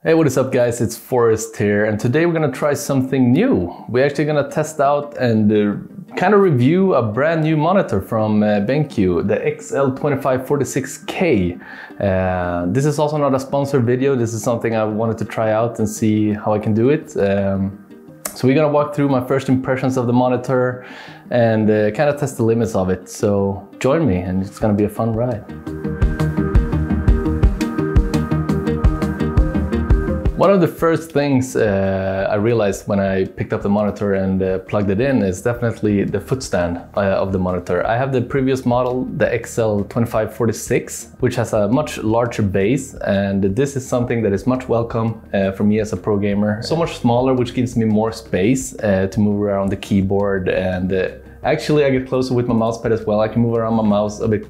Hey, what is up guys, it's f0rest here, and today we're gonna try something new. We're actually gonna test out and kind of review a brand new monitor from BenQ, the XL2546K. This is also not a sponsored video, this is something I wanted to try out and see how I can do it. So we're gonna walk through my first impressions of the monitor and kind of test the limits of it. So join me and it's gonna be a fun ride. One of the first things I realized when I picked up the monitor and plugged it in is definitely the footstand of the monitor. I have the previous model, the XL2546, which has a much larger base, and this is something that is much welcome for me as a pro gamer. So much smaller, which gives me more space to move around the keyboard, and actually I get closer with my mouse pad as well. I can move around my mouse a bit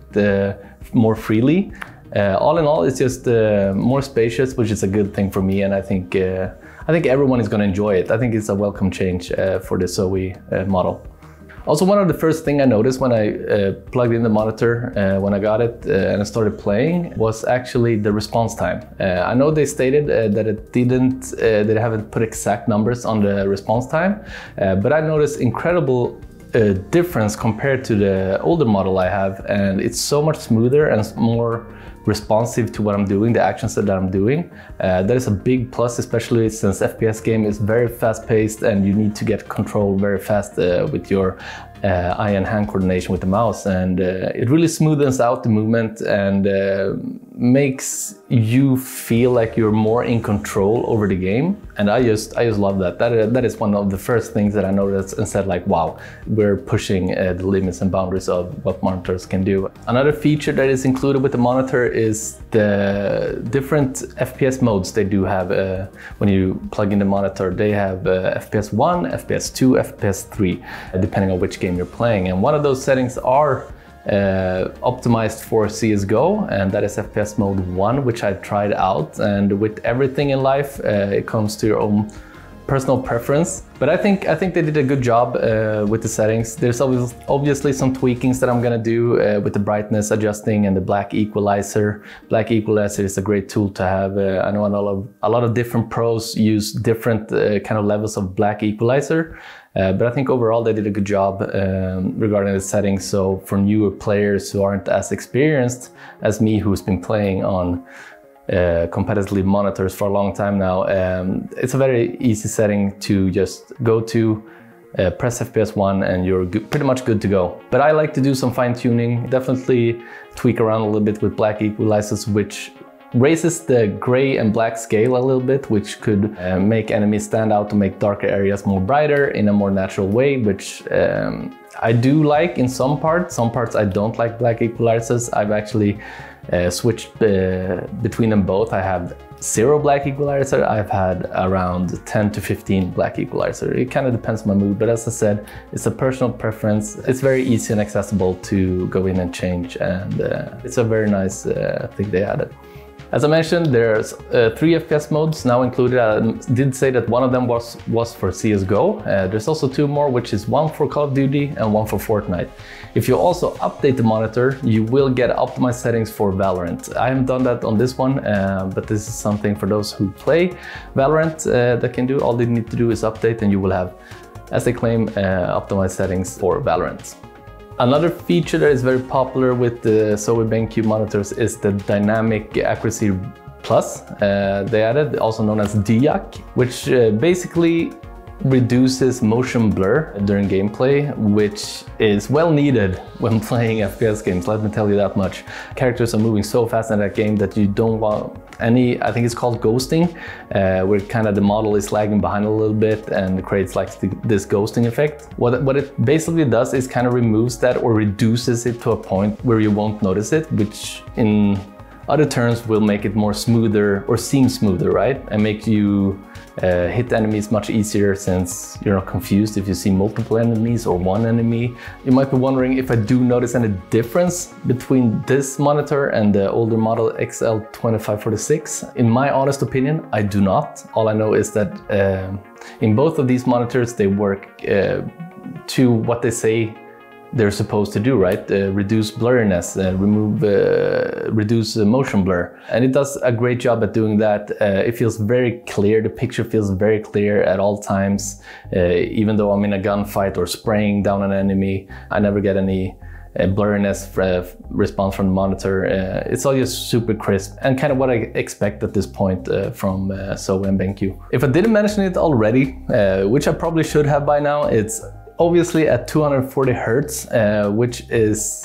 more freely. All in all, it's just more spacious, which is a good thing for me, and I think everyone is going to enjoy it. I think it's a welcome change for the Zoe model. Also, one of the first things I noticed when I plugged in the monitor when I got it and I started playing was actually the response time. I know they stated that they haven't put exact numbers on the response time, but I noticed incredible difference compared to the older model I have, and it's so much smoother and more responsive to what I'm doing, the actions that I'm doing. That is a big plus, especially since FPS game is very fast paced and you need to get control very fast with your eye and hand coordination with the mouse, and it really smoothens out the movement and makes you feel like you're more in control over the game, and I just love that. That is one of the first things that I noticed and said like, wow, we're pushing the limits and boundaries of what monitors can do. Another feature that is included with the monitor is the different FPS modes they do have when you plug in the monitor. They have FPS 1, FPS 2, FPS 3, depending on which game you're playing, and one of those settings are optimized for CSGO, and that is FPS mode 1, which I tried out, and with everything in life it comes to your own personal preference, but I think they did a good job with the settings. There's obviously some tweakings that I'm gonna do with the brightness adjusting and the black equalizer. Black equalizer is a great tool to have. I know a lot of different pros use different kind of levels of black equalizer, but I think overall they did a good job regarding the settings. So for newer players who aren't as experienced as me, who's been playing on competitively monitors for a long time now, it's a very easy setting to just go to, press FPS 1 and you're pretty much good to go. But I like to do some fine tuning, definitely tweak around a little bit with black equalizers, which raises the gray and black scale a little bit, which could make enemies stand out to make darker areas more brighter in a more natural way, which I do like in some parts. Some parts I don't like black equalizers. I've actually switched between them both. I have 0 black equalizer, I've had around 10 to 15 black equalizer. It kind of depends on my mood, but as I said, it's a personal preference. It's very easy and accessible to go in and change, and it's a very nice thing they added. As I mentioned, there's 3 FPS modes now included. I did say that one of them was for CSGO. There's also 2 more, which is one for Call of Duty and one for Fortnite. If you also update the monitor, you will get optimized settings for Valorant. I haven't done that on this one, but this is something for those who play Valorant that can do. All they need to do is update and you will have, as they claim, optimized settings for Valorant. Another feature that is very popular with the Zoe BenQ monitors is the Dynamic Accuracy Plus they added, also known as DAC, which basically reduces motion blur during gameplay, which is well needed when playing FPS games, let me tell you that much. Characters are moving so fast in that game that you don't want any, I think it's called ghosting, where kind of the model is lagging behind a little bit and creates like this ghosting effect. What it basically does is kind of removes that or reduces it to a point where you won't notice it, which in other terms will make it more smoother or seem smoother, right? And make you hit enemies much easier since you're not confused if you see multiple enemies or one enemy. You might be wondering if I do notice any difference between this monitor and the older model XL2546. In my honest opinion, I do not. All I know is that in both of these monitors, they work to what they say they're supposed to do, right? Reduce blurriness, reduce motion blur. And it does a great job at doing that. It feels very clear. The picture feels very clear at all times. Even though I'm in a gunfight or spraying down an enemy, I never get any blurriness response from the monitor. It's all just super crisp and kind of what I expect at this point from SO and BenQ. If I didn't mention it already, which I probably should have by now, it's obviously at 240 Hertz, which is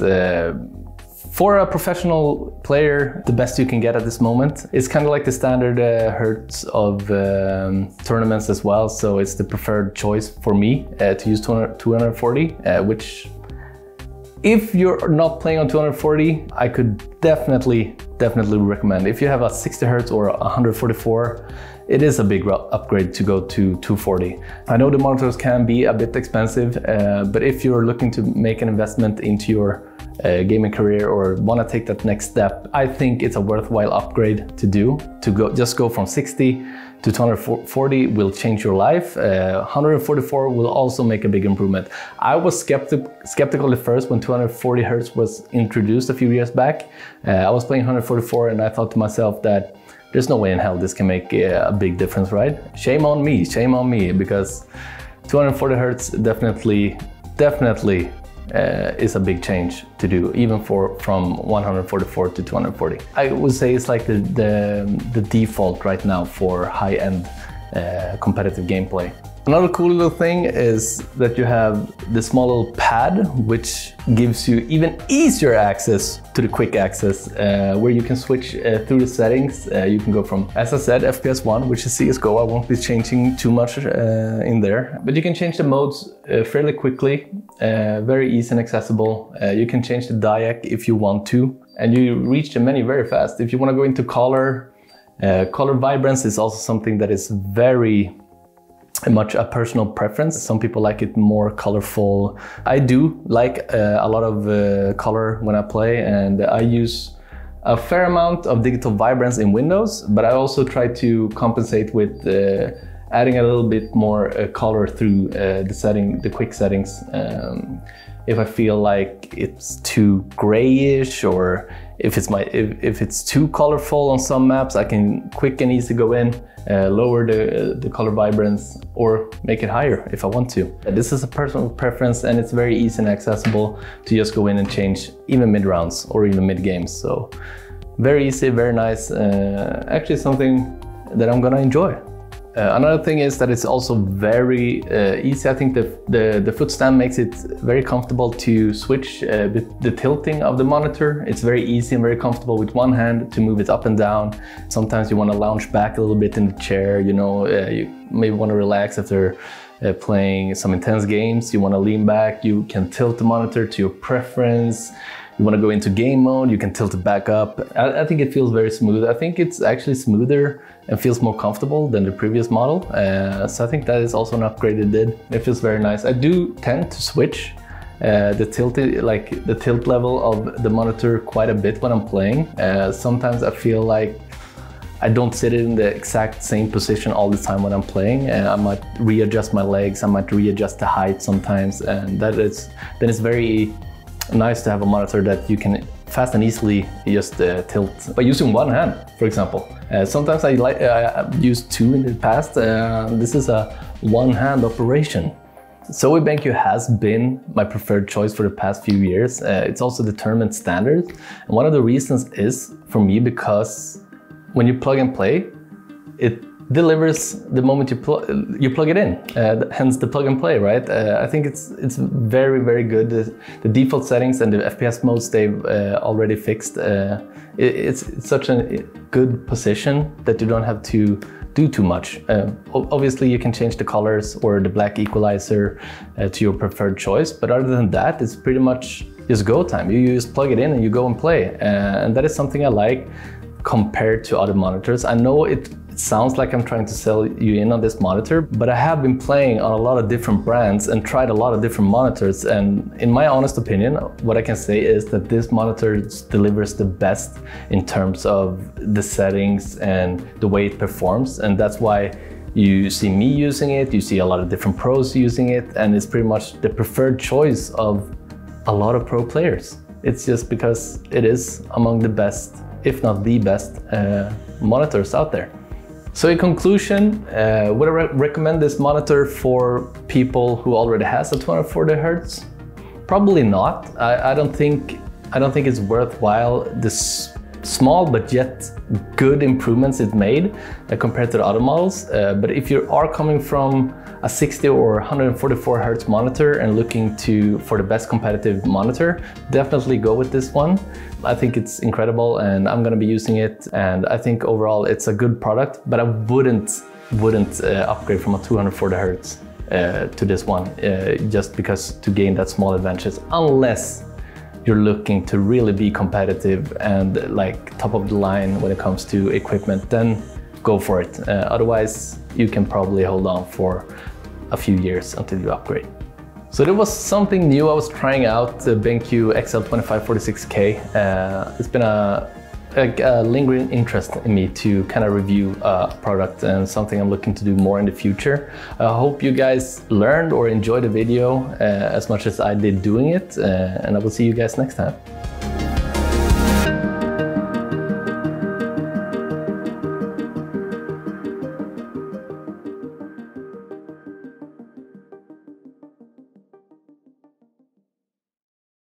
for a professional player, the best you can get at this moment. It's kind of like the standard hertz of tournaments as well, so it's the preferred choice for me to use 240, which if you're not playing on 240, I could definitely recommend. If you have a 60 Hertz or 144, it is a big upgrade to go to 240. I know the monitors can be a bit expensive, but if you're looking to make an investment into your gaming career or want to take that next step, I think it's a worthwhile upgrade to do. Just go from 60 to 240 will change your life. 144 will also make a big improvement. I was skeptical at first when 240 Hertz was introduced a few years back. I was playing 144 and I thought to myself that there's no way in hell this can make a big difference, right? Shame on me, because 240 Hertz definitely is a big change to do, even from 144 to 240. I would say it's like the default right now for high-end competitive gameplay. Another cool little thing is that you have this small little pad which gives you even easier access to the quick access, where you can switch through the settings. You can go from, as I said, FPS 1, which is CSGO. I won't be changing too much in there, but you can change the modes fairly quickly, very easy and accessible. You can change the diac if you want to, and you reach the menu very fast. If you want to go into color vibrance is also something that is very much a personal preference. Some people like it more colorful. I do like a lot of color when I play, and I use a fair amount of digital vibrance in Windows, but I also try to compensate with adding a little bit more color through the quick settings. If I feel like it's too grayish, or if it's too colorful on some maps, I can quick and easy go in, lower the color vibrance, or make it higher if I want to. This is a personal preference, and it's very easy and accessible to just go in and change even mid-rounds or even mid-games. So very easy, very nice, actually something that I'm gonna enjoy. Another thing is that it's also very easy. I think the foot stand makes it very comfortable to switch the tilting of the monitor. It's very easy and very comfortable with one hand to move it up and down. Sometimes you want to lounge back a little bit in the chair, you know, you maybe want to relax after playing some intense games. You want to lean back, you can tilt the monitor to your preference. You want to go into game mode, you can tilt it back up. I think it feels very smooth. I think it's actually smoother and feels more comfortable than the previous model. So I think that is also an upgrade it did. It feels very nice. I do tend to switch the tilt level of the monitor quite a bit when I'm playing. Sometimes I feel like I don't sit in the exact same position all the time when I'm playing. I might readjust my legs, I might readjust the height sometimes, and then it's very nice to have a monitor that you can fast and easily just tilt by using one hand, for example. Sometimes I used two in the past. This is a one-hand operation. SO BenQ has been my preferred choice for the past few years. It's also the tournament standard. And one of the reasons is, for me, because when you plug and play, it delivers the moment you plug it in, hence the plug and play, right? I think it's very, very good. The default settings and the FPS modes they've already fixed. It's such a good position that you don't have to do too much. Obviously you can change the colors or the black equalizer to your preferred choice, but other than that, it's pretty much just go time. You just plug it in and you go and play, and that is something I like compared to other monitors. I know it sounds like I'm trying to sell you in on this monitor, but I have been playing on a lot of different brands and tried a lot of different monitors, and in my honest opinion, what I can say is that this monitor delivers the best in terms of the settings and the way it performs, and that's why you see me using it, you see a lot of different pros using it, and it's pretty much the preferred choice of a lot of pro players. It's just because it is among the best, if not the best, monitors out there. So in conclusion, would I recommend this monitor for people who already has a 240 Hz? Probably not. I don't think it's worthwhile this small but yet good improvements it made compared to the other models. But if you are coming from a 60 or 144 Hz monitor and looking for the best competitive monitor, definitely go with this one. I think it's incredible and I'm gonna be using it, and I think overall it's a good product, but I wouldn't upgrade from a 240 Hz to this one just because to gain that small advantage, unless you're looking to really be competitive and like top of the line when it comes to equipment, then go for it. Otherwise, you can probably hold on for a few years until you upgrade. So there was something new I was trying out, the BenQ XL2546K. It's been a lingering interest in me to kind of review a product, and something I'm looking to do more in the future. I hope you guys learned or enjoyed the video as much as I did doing it, and I will see you guys next time.